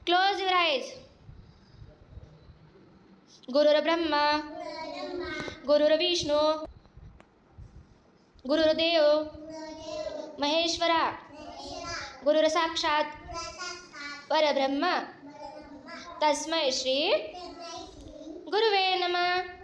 Close your eyes. Gurur Brahma, Gurur Vishnu, Gurur Deo, Maheshwara, Gurur Sakshat, Parabrahma, Tasmai Shri Guruve Namah.